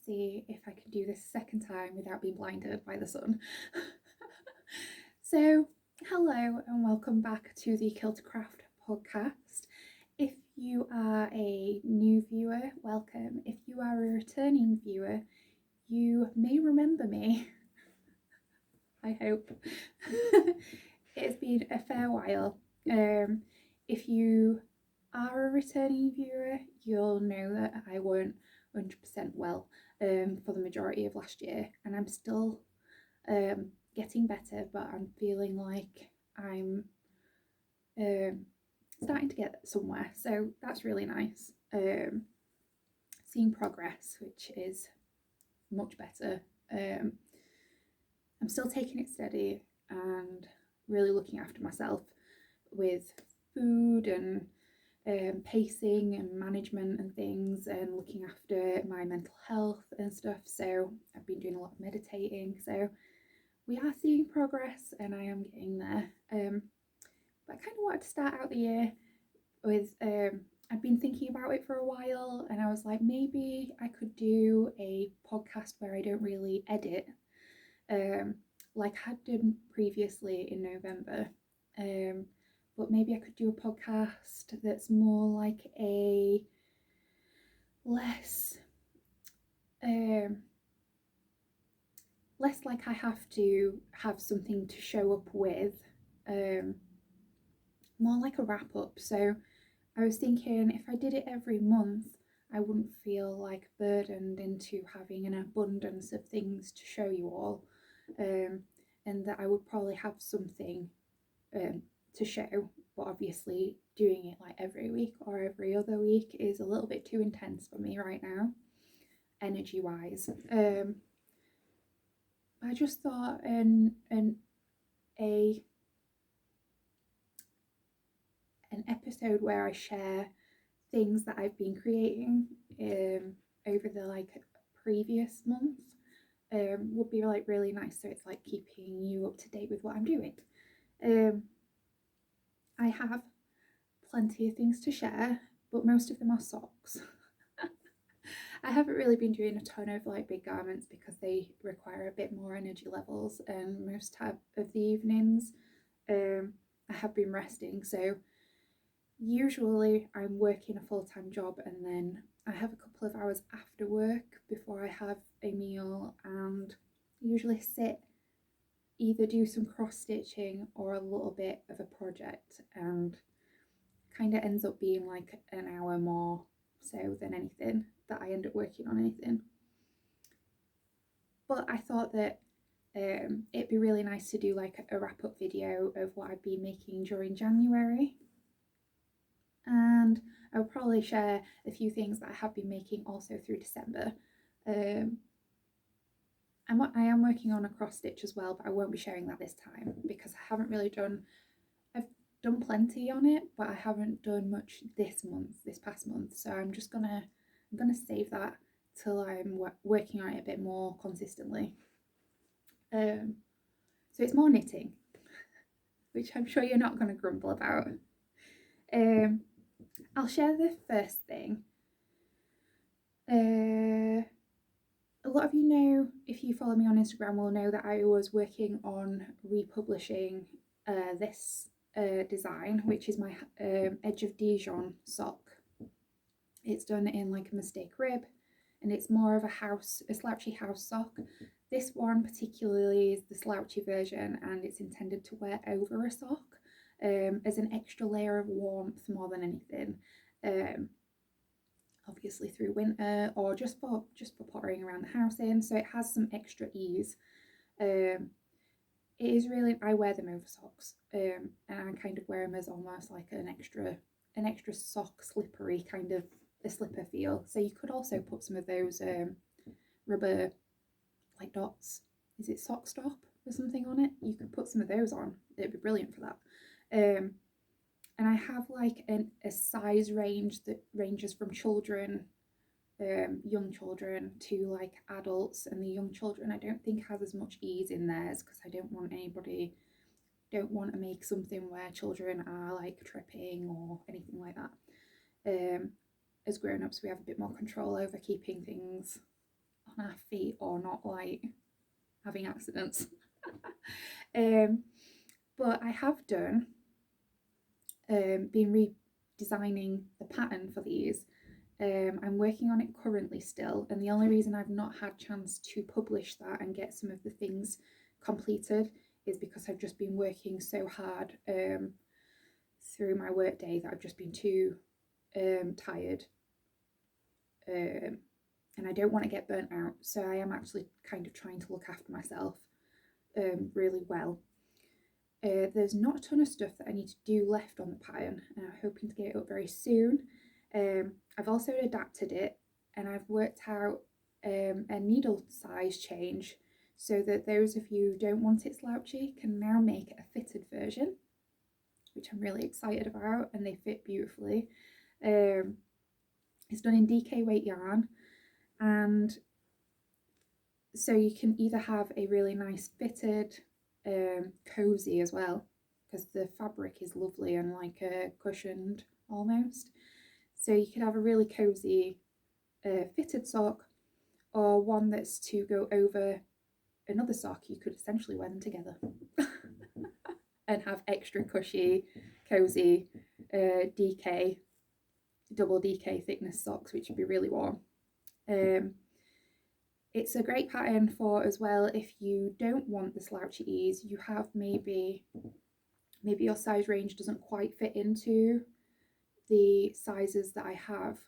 see if I can do this a second time without being blinded by the sun. So, hello and welcome back to the Killtocraft podcast. If you are a new viewer, welcome. If you are a returning viewer, you may remember me. I hope. It's been a fair while. If you are a returning viewer, you'll know that I weren't 100% well for the majority of last year, and I'm still getting better, but I'm feeling like I'm starting to get somewhere, so that's really nice. Seeing progress, which is much better. I'm still taking it steady and really looking after myself with food and pacing and management and things, and looking after my mental health and stuff. So I've been doing a lot of meditating, so we are seeing progress and I am getting there. But I kind of wanted to start out the year with I'd been thinking about it for a while, and I was like, maybe I could do a podcast where I don't really edit, like I had done previously in November. But maybe I could do a podcast that's more like a less like I have to have something to show up with, more like a wrap up. So I was thinking if I did it every month, I wouldn't feel like burdened into having an abundance of things to show you all, and that I would probably have something to show. But obviously doing it like every week or every other week is a little bit too intense for me right now, energy wise. I just thought an episode where I share things that I've been creating over the like previous month would be like really nice. So it's like keeping you up to date with what I'm doing. I have plenty of things to share, but most of them are socks. I haven't really been doing a ton of like big garments because they require a bit more energy levels, and most of the evenings I have been resting. So usually I'm working a full-time job, and then I have a couple of hours after work before I have a meal, and usually sit, either do some cross stitching or a little bit of a project, and kind of ends up being like an hour more so than anything that I end up working on anything. But I thought that it'd be really nice to do like a wrap-up video of what I've been making during January, and I'll probably share a few things that I have been making also through December. I am working on a cross stitch as well, but I won't be sharing that this time because I haven't really done. I've done plenty on it, but I haven't done much this past month. So I'm gonna save that till I'm working on it a bit more consistently. So it's more knitting, which I'm sure you're not gonna grumble about. I'll share the first thing. A lot of you know, if you follow me on Instagram, will know that I was working on republishing this design, which is my Edge of Dijon sock. It's done in like a mistake rib, and it's more of a slouchy house sock. This one particularly is the slouchy version, and it's intended to wear over a sock as an extra layer of warmth more than anything. Obviously through winter, or just for pottering around the house in, so it has some extra ease. It is really, I wear them over socks, and I kind of wear them as almost like an extra sock, slippery kind of a slipper feel. So you could also put some of those rubber like dots, is it sock stop or something on it? You could put some of those on, it'd be brilliant for that. And I have like a size range that ranges from children, young children, to like adults, and the young children I don't think has as much ease in theirs because I don't want to make something where children are like tripping or anything like that. As grown-ups we have a bit more control over keeping things on our feet or not like having accidents. But I have done been redesigning the pattern for these. I'm working on it currently still, and the only reason I've not had chance to publish that and get some of the things completed is because I've just been working so hard through my work day that I've just been too tired, and I don't want to get burnt out. So I am actually kind of trying to look after myself really well. There's not a ton of stuff that I need to do left on the pattern, and I'm hoping to get it up very soon. I've also adapted it, and I've worked out a needle size change so that those of you who don't want it slouchy can now make a fitted version, which I'm really excited about, and they fit beautifully. It's done in DK weight yarn, and so you can either have a really nice fitted cozy as well, because the fabric is lovely and like cushioned almost. So you could have a really cozy fitted sock, or one that's to go over another sock. You could essentially wear them together and have extra cushy, cozy DK, double DK thickness socks, which would be really warm. It's a great pattern for as well if you don't want the slouchy ease. You have maybe your size range doesn't quite fit into the sizes that I have.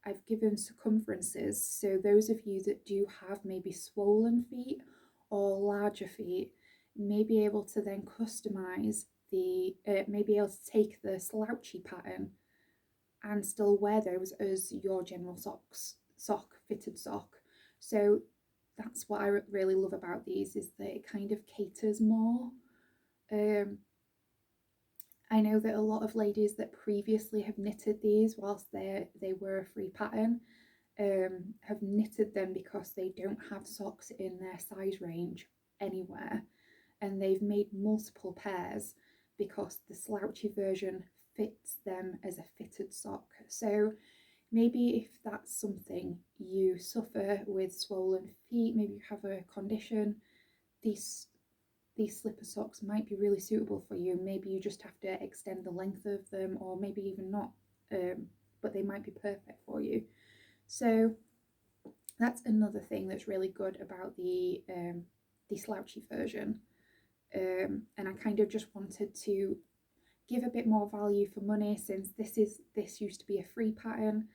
I've given circumferences, so those of you that do have maybe swollen feet or larger feet may be able to then customize the may be able to take the slouchy pattern and still wear those as your general fitted sock. So that's what I really love about these, is that it kind of caters more. I know that a lot of ladies that previously have knitted these whilst they were a free pattern have knitted them because they don't have socks in their size range anywhere, and they've made multiple pairs because the slouchy version fits them as a fitted sock. So maybe if that's something, you suffer with swollen feet, maybe you have a condition, these slipper socks might be really suitable for you. Maybe you just have to extend the length of them, or maybe even not, but they might be perfect for you. So that's another thing that's really good about the slouchy version. And I kind of just wanted to give a bit more value for money, since this used to be a free pattern.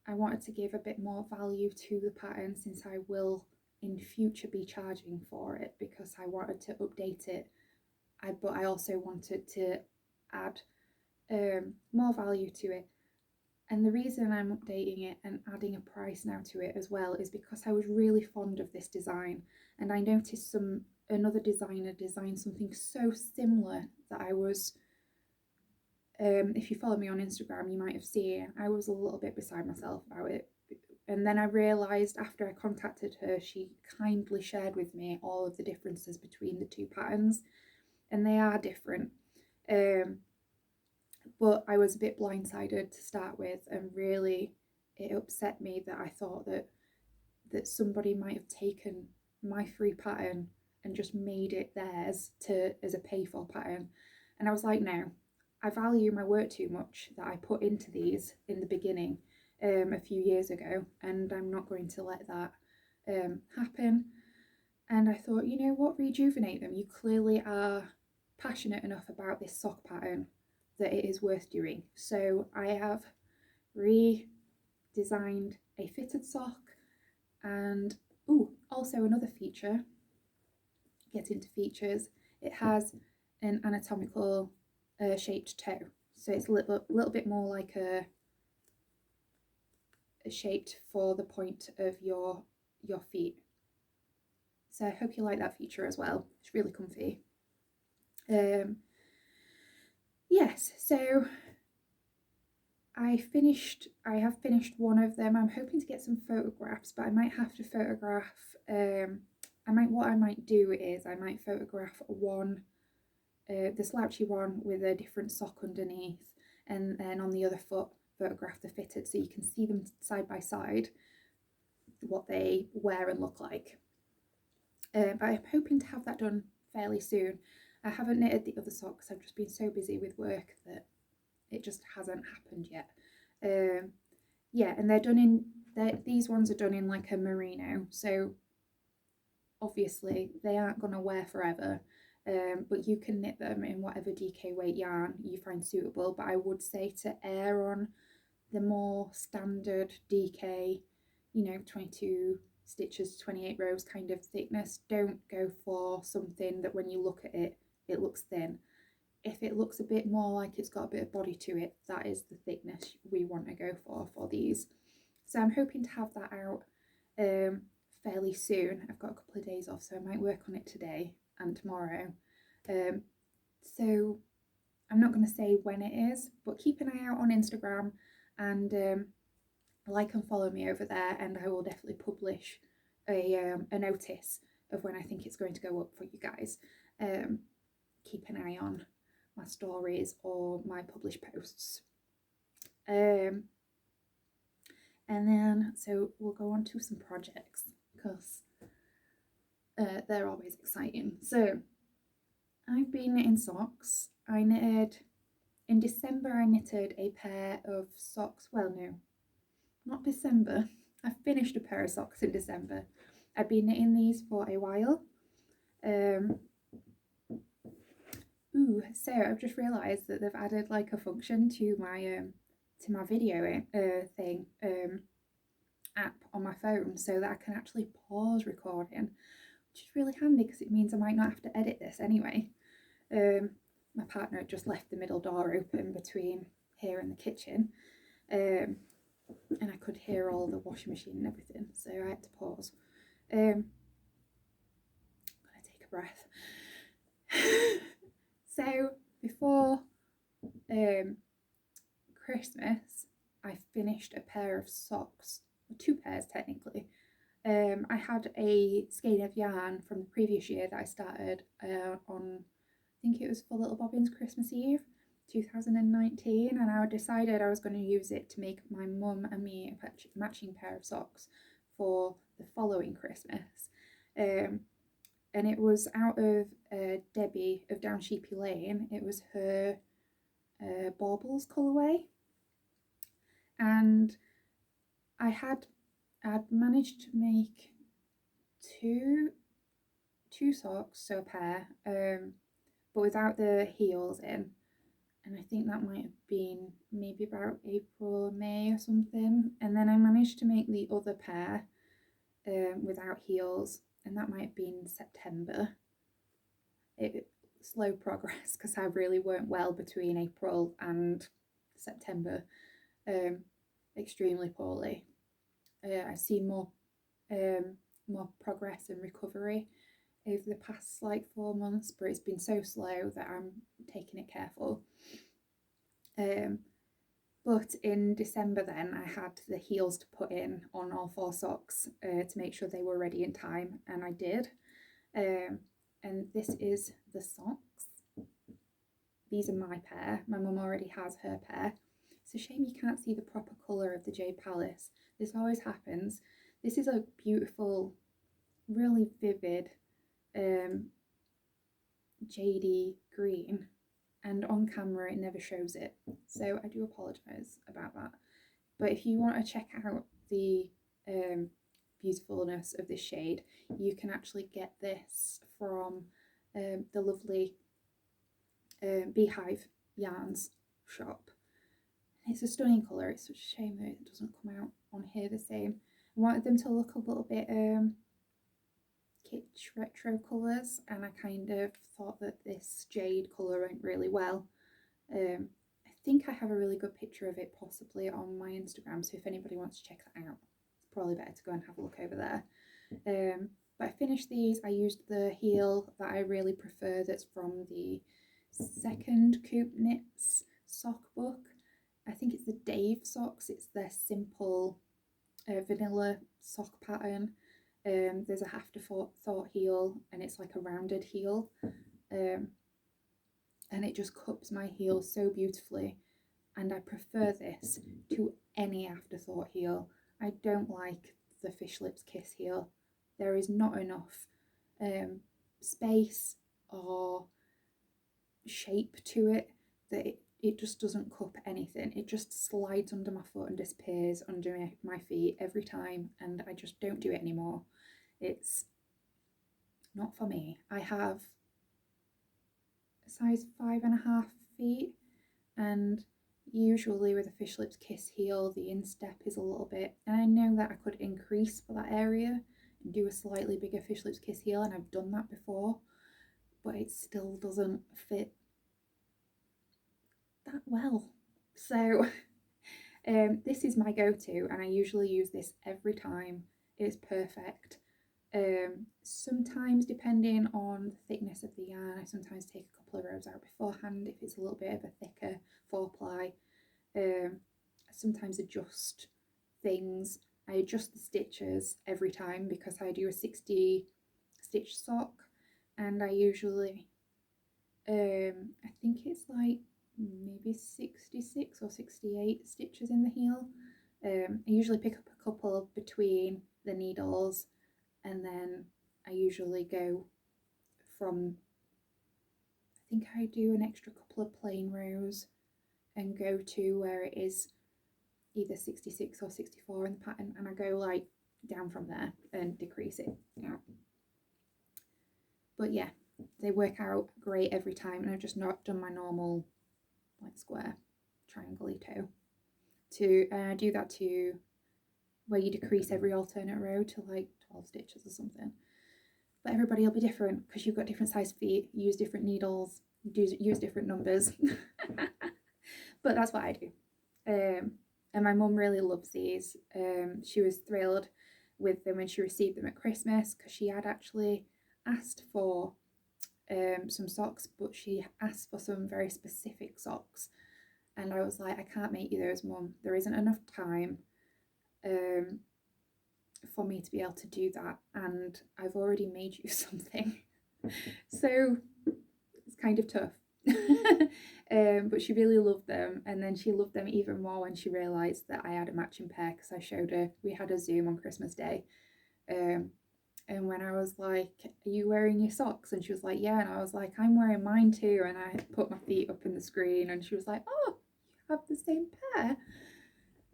I wanted to give a bit more value to the pattern, since I will in future be charging for it, because I wanted to update it. But I also wanted to add more value to it. And the reason I'm updating it and adding a price now to it as well is because I was really fond of this design, and I noticed another designer designed something so similar that I was, if you follow me on Instagram, you might have seen, I was a little bit beside myself about it. And then I realised after I contacted her, she kindly shared with me all of the differences between the two patterns, and they are different. But I was a bit blindsided to start with, and really it upset me that I thought that somebody might have taken my free pattern and just made it theirs as a pay for pattern. And I was like, no, I value my work too much that I put into these in the beginning a few years ago, and I'm not going to let that happen. And I thought, you know what, rejuvenate them. You clearly are passionate enough about this sock pattern that it is worth doing. So I have redesigned a fitted sock, and also another feature, get into features, it has an anatomical shaped toe. So it's a little bit more like a shaped for the point of your feet. So I hope you like that feature as well. It's really comfy. Yes, so I have finished one of them. I'm hoping to get some photographs, but I might have to photograph, what I might do is I might photograph one, the slouchy one with a different sock underneath, and then on the other foot photograph the fitted, so you can see them side by side. what they wear and look like. But I'm hoping to have that done fairly soon. I haven't knitted the other socks. I've just been so busy with work that it just hasn't happened yet. Yeah, and they're done in, these ones are done in like a merino, so obviously they aren't going to wear forever, but you can knit them in whatever DK weight yarn you find suitable. But I would say to err on the more standard DK, 22 stitches, 28 rows kind of thickness. Don't go for something that when you look at it, it looks thin. If it looks a bit more like it's got a bit of body to it, that is the thickness we want to go for these. So I'm hoping to have that out fairly soon. I've got a couple of days off, so I might work on it today and tomorrow. So I'm not going to say when it is, but keep an eye out on Instagram and like and follow me over there, and I will definitely publish a notice of when I think it's going to go up for you guys. Keep an eye on my stories or my published posts. And then, so we'll go on to some projects because they're always exciting. So I've been knitting socks. In December I knitted a pair of socks. Well, no, not December. I finished a pair of socks in December. I've been knitting these for a while. So I've just realised that they've added like a function to my video thing app on my phone, so that I can actually pause recording, which is really handy because it means I might not have to edit this anyway. My partner just left the middle door open between here and the kitchen, and I could hear all the washing machine and everything, so I had to pause. I'm gonna take a breath. So before Christmas, I finished a pair of socks, or 2 pairs technically. I had a skein of yarn from the previous year that I started on, I think it was for Little Bobbin's Christmas Eve 2019, and I decided I was going to use it to make my mum and me a matching pair of socks for the following Christmas. And it was out of Debbie of Down Sheepy Lane. It was her baubles colourway, and I'd managed to make two socks, so a pair, but without the heels in, and I think that might have been maybe about April or May or something. And then I managed to make the other pair without heels, and that might have been September. Slow progress because I really weren't well between April and September, extremely poorly. I've seen more progress and recovery over the past like 4 months, but it's been so slow that I'm taking it careful. But in December then I had the heels to put in on all 4 socks to make sure they were ready in time, and I did. And this is the socks. These are my pair. My mum already has her pair. It's a shame you can't see the proper colour of the Jade Palace. This always happens. This is a beautiful, really vivid jadey green, and on camera it never shows it, so I do apologise about that. But if you want to check out the beautifulness of this shade, you can actually get this from the lovely Beehive Yarns shop. It's a stunning colour. It's such a shame that it doesn't come out on here the same. I wanted them to look a little bit kitsch retro colours, and I kind of thought that this jade colour went really well. I think I have a really good picture of it possibly on my Instagram, so if anybody wants to check that out, it's probably better to go and have a look over there. But I finished these. I used the heel that I really prefer, that's from the second Coop Knits sock book. I think it's the Dave socks. It's their simple vanilla sock pattern. There's a afterthought heel, and it's like a rounded heel, and it just cups my heel so beautifully, and I prefer this to any afterthought heel. I don't like the Fish Lips Kiss heel. There is not enough space or shape to it that it just doesn't cup anything. It just slides under my foot and disappears under my feet every time, and I just don't do it anymore. It's not for me. I have a size 5.5 feet, and usually with a Fish Lips Kiss heel, the instep is a little bit, and I know that I could increase for that area and do a slightly bigger Fish Lips Kiss heel, and I've done that before, but it still doesn't fit that well. So this is my go-to, and I usually use this every time. It's perfect. Sometimes, depending on the thickness of the yarn, I sometimes take a couple of rows out beforehand if it's a little bit of a thicker 4-ply. I sometimes adjust things. I adjust the stitches every time because I do a 60 stitch sock, and I usually I think it's like maybe 66 or 68 stitches in the heel. I usually pick up a couple between the needles, and then I usually go from, I think I do an extra couple of plain rows and go to where it is either 66 or 64 in the pattern, and I go like down from there and decrease it out. But yeah, they work out great every time, and I've just not done my normal like square triangle toe to do that to where you decrease every alternate row to like 12 stitches or something. But everybody will be different because you've got different size feet, you use different needles, you use different numbers. But that's what I do. And my mum really loves these. She was thrilled with them when she received them at Christmas because she had actually asked for some socks, but she asked for some very specific socks, and I was like, I can't make you those, Mum. There isn't enough time for me to be able to do that, and I've already made you something. So it's kind of tough. But she really loved them, and then she loved them even more when she realised that I had a matching pair because I showed her, we had a Zoom on Christmas Day, and when I was like, are you wearing your socks? And she was like, yeah. And I was like, I'm wearing mine too. And I put my feet up in the screen, and she was like, oh, you have the same pair.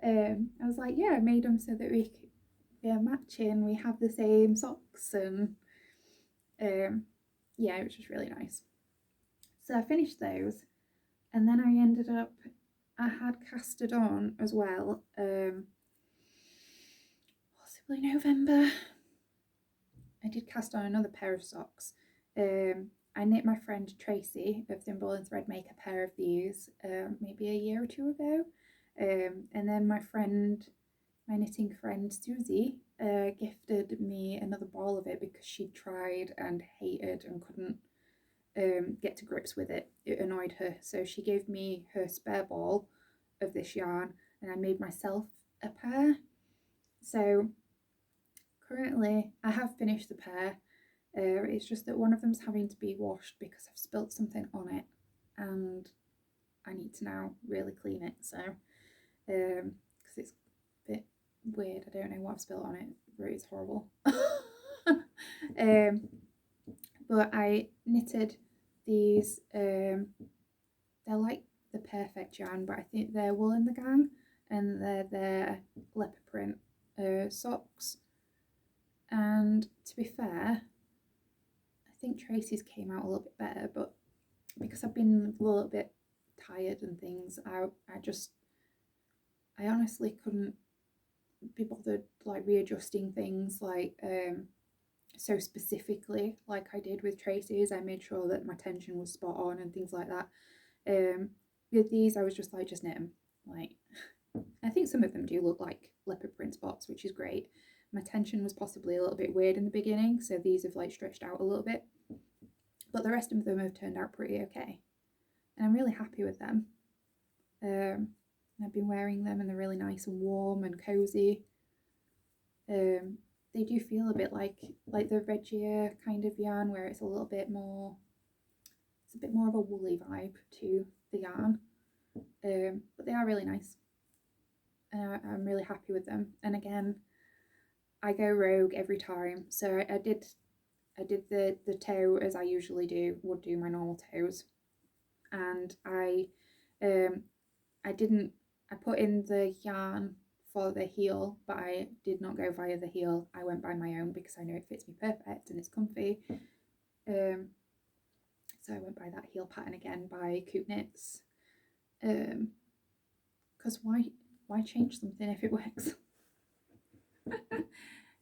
I was like, yeah, I made them so that we're matching. We have the same socks. And yeah, it was just really nice. So I finished those, and then I ended up, I had casted on as well, possibly November. I did cast on another pair of socks. I knit my friend Tracy of Thimble and Threadmaker a pair of these maybe a year or two ago. And then my knitting friend Susie gifted me another ball of it because she tried and hated and couldn't get to grips with it. It annoyed her. So she gave me her spare ball of this yarn, and I made myself a pair. So currently I have finished the pair. It's just that one of them's having to be washed because I've spilt something on it, and I need to now really clean it. So because it's a bit weird, I don't know what I've spilt on it, but it's horrible. But I knitted these, they're like the perfect yarn, but I think they're wool in the gang, and they're their leopard print socks. And to be fair, I think Tracy's came out a little bit better, but because I've been a little bit tired and things, I honestly couldn't be bothered like readjusting things like so specifically like I did with Tracy's. I made sure that my tension was spot on and things like that. With these, I was just like, just knit them. Like, I think some of them do look like leopard print spots, which is great. My tension was possibly a little bit weird in the beginning, so these have like stretched out a little bit, but the rest of them have turned out pretty okay, and I'm really happy with them. I've been wearing them, and they're really nice and warm and cozy. They do feel a bit like the Regia kind of yarn, where it's a little bit more, it's a bit more of a woolly vibe to the yarn, but they are really nice. I'm really happy with them, and again, I go rogue every time. So I did the toe as I usually would do my normal toes, and I didn't I put in the yarn for the heel, but I did not go via the heel. I went by my own because I know it fits me perfect and it's comfy. So I went by that heel pattern again by Coop Knits. Because why change something if it works?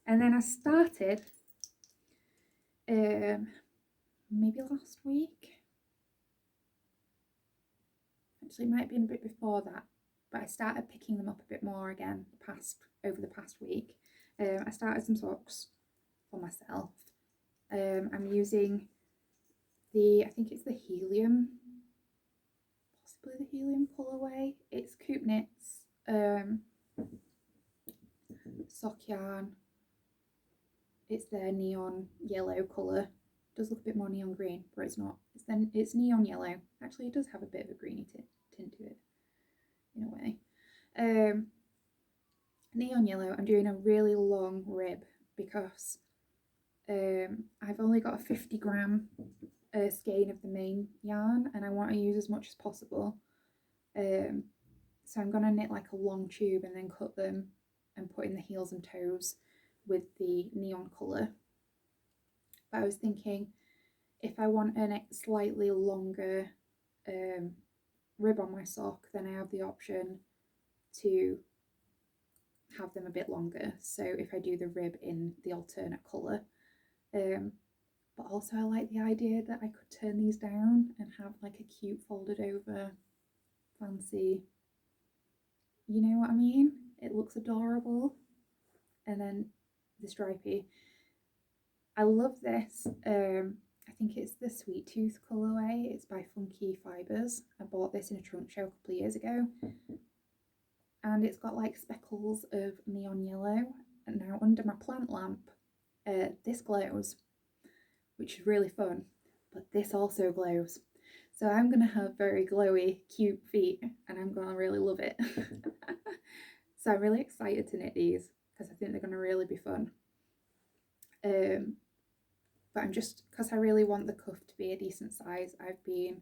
And then I started maybe last week. Actually, it might have been a bit before that, but I started picking them up a bit more again over the past week. I started some socks for myself. I'm using I think it's the Helium, possibly the Helium colourway. It's Coop Knits sock yarn. It's their neon yellow colour. It does look a bit more neon green, but it's not. It's neon yellow. Actually, it does have a bit of a greeny tint to it, in a way. Neon yellow. I'm doing a really long rib because I've only got a 50-gram skein of the main yarn, and I want to use as much as possible. So I'm gonna knit like a long tube and then cut them and put in the heels and toes with the neon colour. But I was thinking, if I want a slightly longer rib on my sock, then I have the option to have them a bit longer. So if I do the rib in the alternate colour, but also I like the idea that I could turn these down and have like a cute folded over fancy, you know what I mean? It looks adorable. And then the stripy. I love this. I think it's the Sweet Tooth colourway. It's by Funky Fibres. I bought this in a trunk show a couple of years ago. And it's got like speckles of neon yellow. And now under my plant lamp, this glows, which is really fun. But this also glows. So I'm going to have very glowy, cute feet, and I'm going to really love it. So I'm really excited to knit these because I think they're going to really be fun. But I'm just, because I really want the cuff to be a decent size, I've been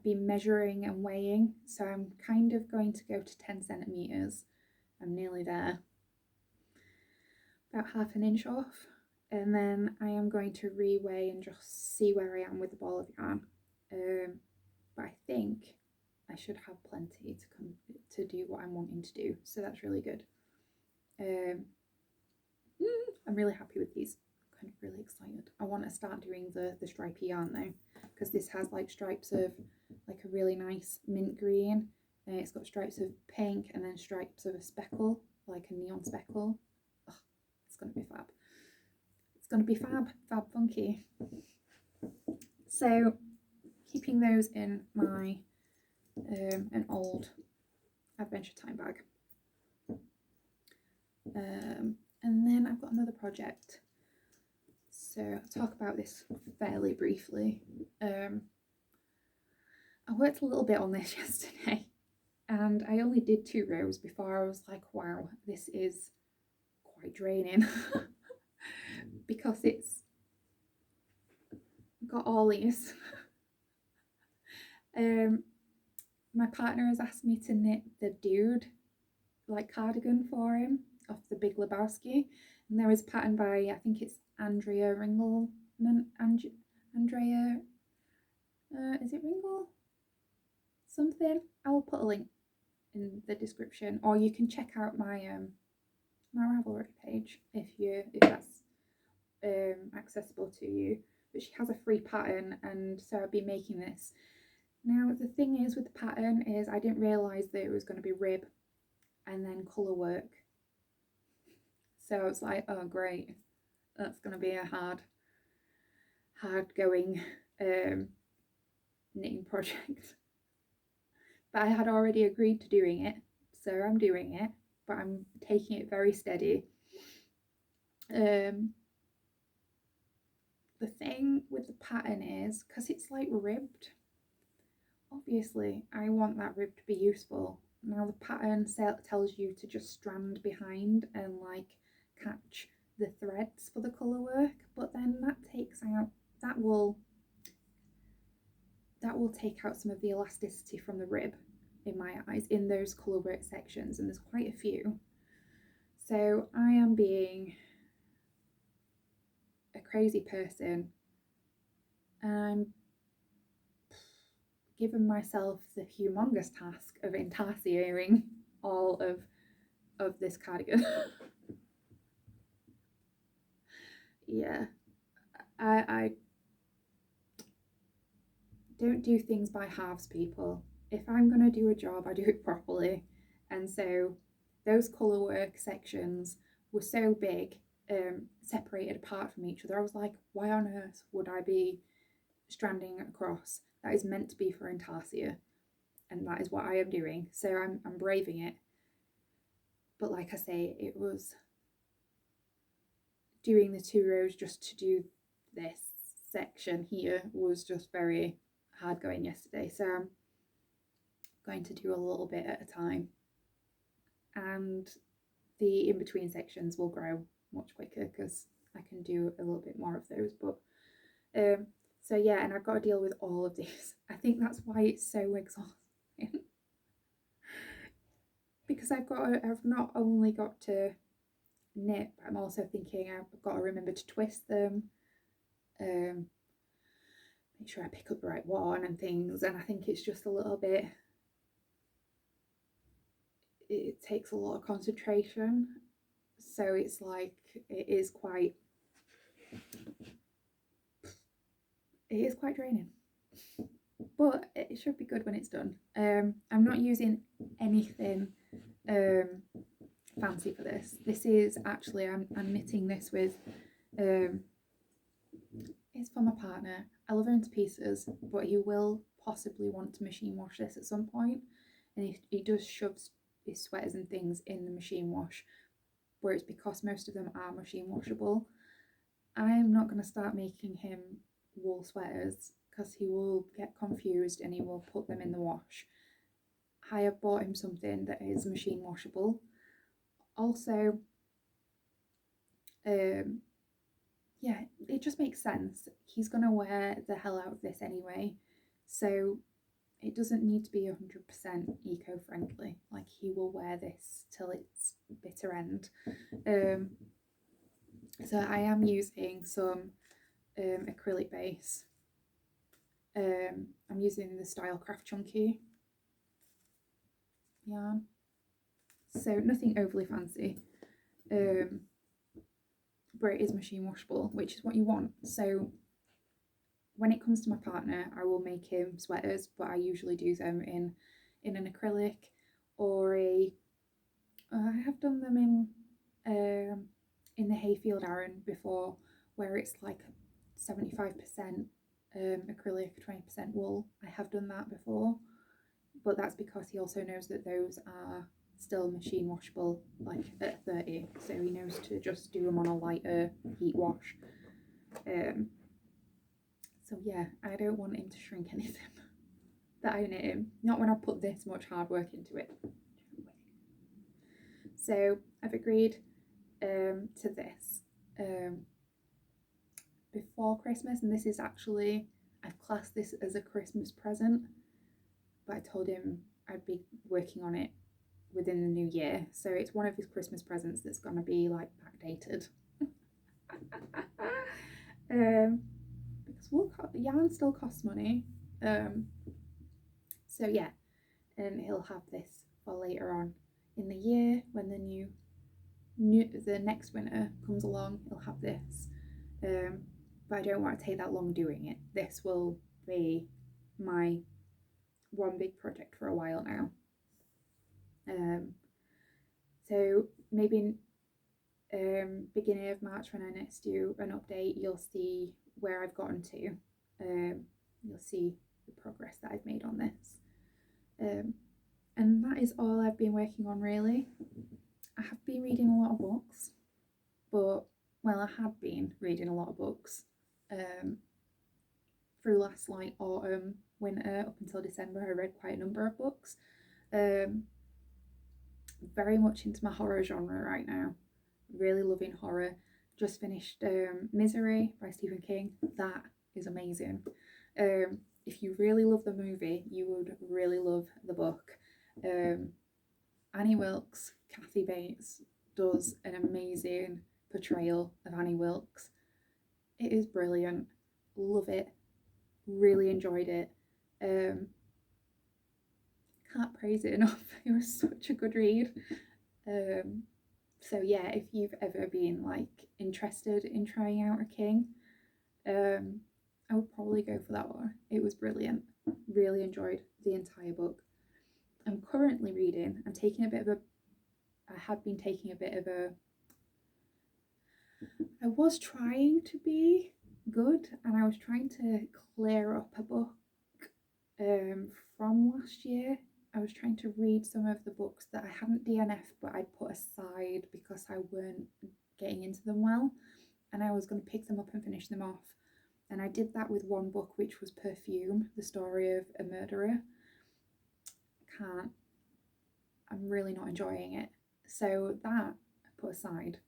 measuring and weighing. So I'm kind of going to go to 10 centimetres. I'm nearly there. About half an inch off. And then I am going to re-weigh and just see where I am with the ball of yarn. But I think I should have plenty to do what I'm wanting to do. So that's really good. I'm really happy with these. I'm kind of really excited. I want to start doing the stripy yarn though, because this has like stripes of like a really nice mint green. And it's got stripes of pink and then stripes of a speckle, like a neon speckle. Oh, it's going to be fab. It's going to be fab funky. So keeping those in my an old Adventure Time bag. And then I've got another project. So I'll talk about this fairly briefly. I worked a little bit on this yesterday, and I only did 2 rows before I was like, wow, this is quite draining. Because it's got all these. My partner has asked me to knit the dude like cardigan for him off the Big Lebowski, and there is a pattern by, I think it's Andrea Ringleman. Andrea, is it Ringle? Something. I will put a link in the description, or you can check out my my Ravelry page if that's accessible to you. But she has a free pattern, and so I've been making this. Now the thing is with the pattern is I didn't realise that it was going to be rib and then colour work. So I was like, oh great, that's going to be a hard going knitting project. But I had already agreed to doing it, so I'm doing it, but I'm taking it very steady. The thing with the pattern is, because it's like ribbed, obviously I want that rib to be useful. Now the pattern tells you to just strand behind and like catch the threads for the colour work, but then that will take out some of the elasticity from the rib, in my eyes, in those colour work sections, and there's quite a few. So I am being a crazy person, and I'm given myself the humongous task of intarsiering all of this cardigan. Yeah, I don't do things by halves, people. If I'm gonna do a job, I do it properly. And so those colour work sections were so big, separated apart from each other. I was like, why on earth would I be stranding across? That is meant to be for intarsia, and that is what I am doing. So I'm braving it. But like I say, it was doing the 2 rows just to do this section here was just very hard going yesterday. So I'm going to do a little bit at a time, and the in-between sections will grow much quicker because I can do a little bit more of those. But so yeah, and I've got to deal with all of these. I think that's why it's so exhausting. Because I've not only got to knit, but I'm also thinking I've got to remember to twist them, make sure I pick up the right one and things. And I think it's just a little bit, it takes a lot of concentration. So it's like, it is quite draining. But it should be good when it's done. I'm not using anything fancy for this. This is actually, I'm knitting this with, it's for my partner. I love him to pieces, but he will possibly want to machine wash this at some point. And he does shove his sweaters and things in the machine wash, where it's because most of them are machine washable. I'm not going to start making him wool sweaters because he will get confused and he will put them in the wash. I have bought him something that is machine washable. Also, yeah, it just makes sense. He's going to wear the hell out of this anyway, so it doesn't need to be 100% eco-friendly. Like, he will wear this till its bitter end. So I am using some acrylic base. I'm using the Stylecraft Chunky yarn, so nothing overly fancy, but it is machine washable, which is what you want. So when it comes to my partner, I will make him sweaters, but I usually do them in an acrylic or I have done them in the Hayfield Aran before, where it's like 75% acrylic, 20% wool. I have done that before, but that's because he also knows that those are still machine washable, like at 30, so he knows to just do them on a lighter heat wash. So yeah, I don't want him to shrink anything that I knit him, not when I put this much hard work into it. So I've agreed to this before Christmas, and this is actually, I've classed this as a Christmas present, but I told him I'd be working on it within the new year, so it's one of his Christmas presents that's gonna be like backdated. Because yarn still costs money, so yeah, and he'll have this for later on in the year when the next winter comes along. He'll have this, but I don't want to take that long doing it. This will be my one big project for a while now. So maybe beginning of March, when I next do an update, you'll see where I've gotten to. You'll see the progress that I've made on this. And that is all I've been working on, really. I have been reading a lot of books, I had been reading a lot of books through autumn, winter, up until December. I read quite a number of books. very much into my horror genre right now. Really loving horror. Just finished Misery by Stephen King. That is amazing. If you really love the movie, you would really love the book. Annie Wilkes, Kathy Bates does an amazing portrayal of Annie Wilkes. It is brilliant. Love it. Really enjoyed it. Can't praise it enough. It was such a good read. So yeah, if you've ever been like interested in trying out a King, I would probably go for that one. It was brilliant. Really enjoyed the entire book. I'm currently reading. I have been taking a bit of a. I was trying to be good, and I was trying to clear up a book from last year. I was trying to read some of the books that I hadn't DNF'd, but I'd put aside because I weren't getting into them well, and I was going to pick them up and finish them off. And I did that with one book, which was Perfume, the story of a murderer. I'm really not enjoying it. So that I put aside.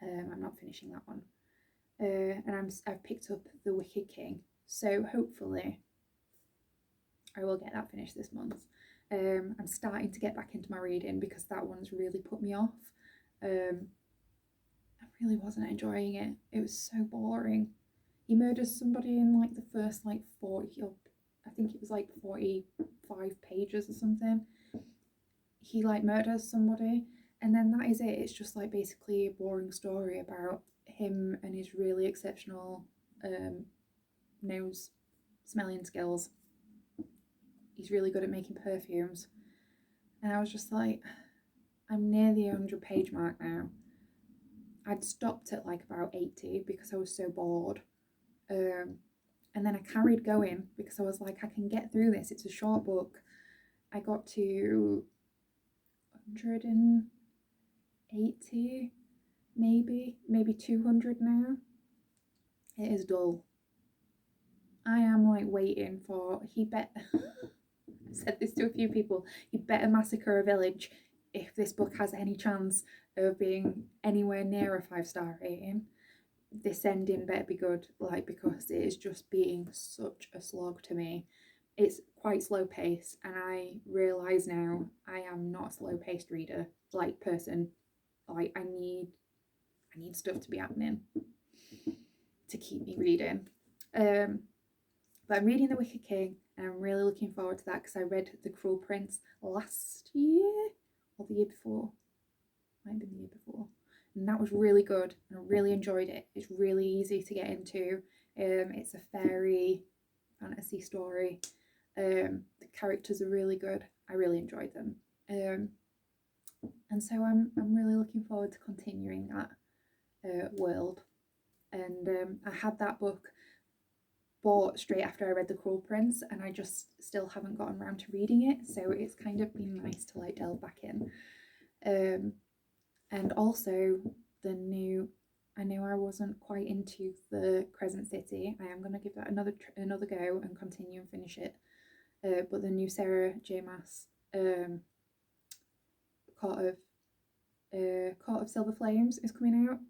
I'm not finishing that one. And I've picked up The Wicked King. So hopefully I will get that finished this month. I'm starting to get back into my reading because that one's really put me off. I really wasn't enjoying it. It was so boring. He murders somebody in like the first like 40, or I think it was like 45 pages or something. He like murders somebody, and then that is it. It's just like basically a boring story about him and his really exceptional nose smelling skills. He's really good at making perfumes. And I was just like, I'm near the 100-page mark now. I'd stopped at like about 80 because I was so bored. And then I carried going because I was like, I can get through this. It's a short book. I got to 180, maybe 200 now. It is dull. I am like waiting for, I said this to a few people, he better massacre a village if this book has any chance of being anywhere near a 5-star rating. This ending better be good, like, because it is just being such a slog to me. It's quite slow paced, and I realise now I am not a slow paced reader, like person. Like I need stuff to be happening to keep me reading. But I'm reading The Wicked King, and I'm really looking forward to that because I read The Cruel Prince last year or the year before. Might have been the year before. And that was really good, and I really enjoyed it. It's really easy to get into. It's a fairy fantasy story. The characters are really good. I really enjoyed them. And so I'm really looking forward to continuing that world. And I had that book bought straight after I read The Cruel Prince, and I just still haven't gotten around to reading it, so it's kind of been nice to like delve back in. And also the new, I know I wasn't quite into the Crescent City. I am going to give that another go and continue and finish it. But the new Sarah J Maas Court of Silver Flames is coming out,